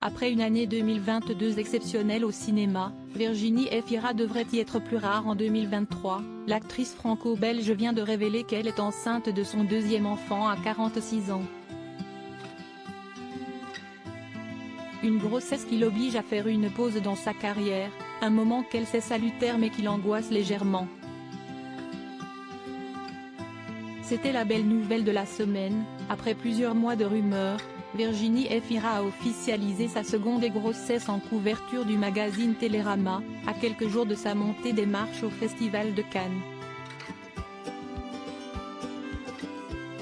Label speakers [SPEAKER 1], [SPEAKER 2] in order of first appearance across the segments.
[SPEAKER 1] Après une année 2022 exceptionnelle au cinéma, Virginie Efira devrait y être plus rare en 2023, l'actrice franco-belge vient de révéler qu'elle est enceinte de son deuxième enfant à 46 ans. Une grossesse qui l'oblige à faire une pause dans sa carrière, un moment qu'elle sait salutaire mais qui l'angoisse légèrement. C'était la belle nouvelle de la semaine, après plusieurs mois de rumeurs. Virginie Efira a officialisé sa seconde grossesse en couverture du magazine Télérama, à quelques jours de sa montée des marches au Festival de Cannes.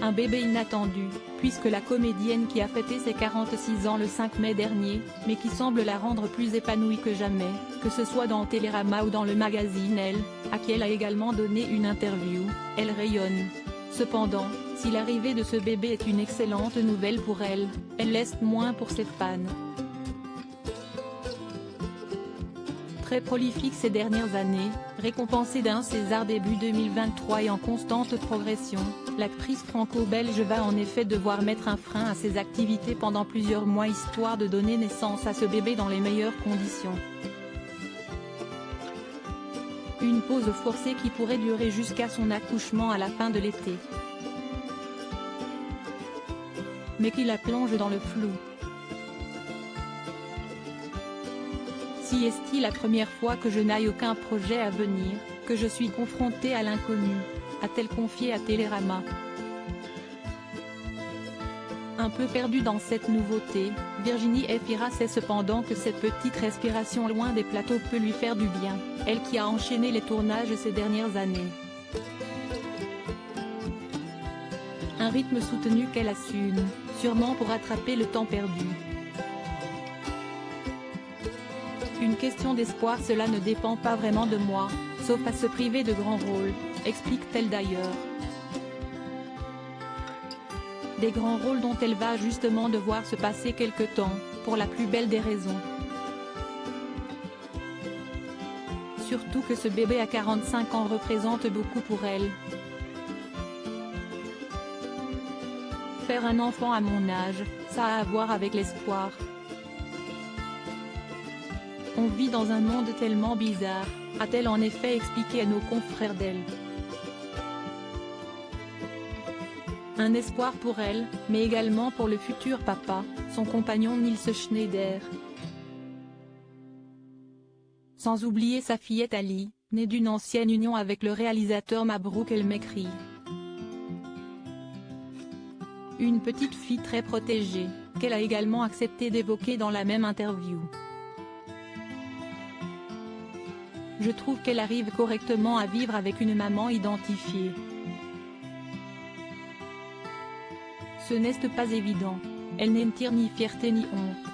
[SPEAKER 1] Un bébé inattendu, puisque la comédienne qui a fêté ses 46 ans le 5 mai dernier, mais qui semble la rendre plus épanouie que jamais, que ce soit dans Télérama ou dans le magazine Elle, à qui elle a également donné une interview, elle rayonne. Cependant, si l'arrivée de ce bébé est une excellente nouvelle pour elle, elle l'est moins pour ses fans. Très prolifique ces dernières années, récompensée d'un César début 2023 et en constante progression, l'actrice franco-belge va en effet devoir mettre un frein à ses activités pendant plusieurs mois histoire de donner naissance à ce bébé dans les meilleures conditions. Une pause forcée qui pourrait durer jusqu'à son accouchement à la fin de l'été. Mais qui la plonge dans le flou. Si est-il la première fois que je n'aille aucun projet à venir, que je suis confrontée à l'inconnu, a-t-elle confié à Télérama. Un peu perdue dans cette nouveauté, Virginie Efira sait cependant que cette petite respiration loin des plateaux peut lui faire du bien, elle qui a enchaîné les tournages ces dernières années. Un rythme soutenu qu'elle assume, sûrement pour rattraper le temps perdu. Une question d'espoir, cela ne dépend pas vraiment de moi, sauf à se priver de grands rôles, explique-t-elle d'ailleurs. Des grands rôles dont elle va justement devoir se passer quelque temps, pour la plus belle des raisons. Surtout que ce bébé à 45 ans représente beaucoup pour elle. Faire un enfant à mon âge, ça a à voir avec l'espoir. On vit dans un monde tellement bizarre, a-t-elle en effet expliqué à nos confrères d'Elle. Un espoir pour elle, mais également pour le futur papa, son compagnon Nils Schneider. Sans oublier sa fillette Ali, née d'une ancienne union avec le réalisateur Mabrouk El Mekri. Une petite fille très protégée, qu'elle a également accepté d'évoquer dans la même interview. Je trouve qu'elle arrive correctement à vivre avec une maman identifiée. Ce n'est pas évident. Elle n'en tire ni fierté ni honte.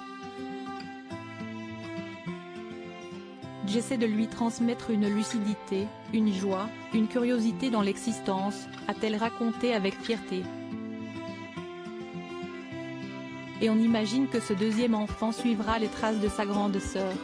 [SPEAKER 1] J'essaie de lui transmettre une lucidité, une joie, une curiosité dans l'existence, a-t-elle raconté avec fierté. Et on imagine que ce deuxième enfant suivra les traces de sa grande sœur.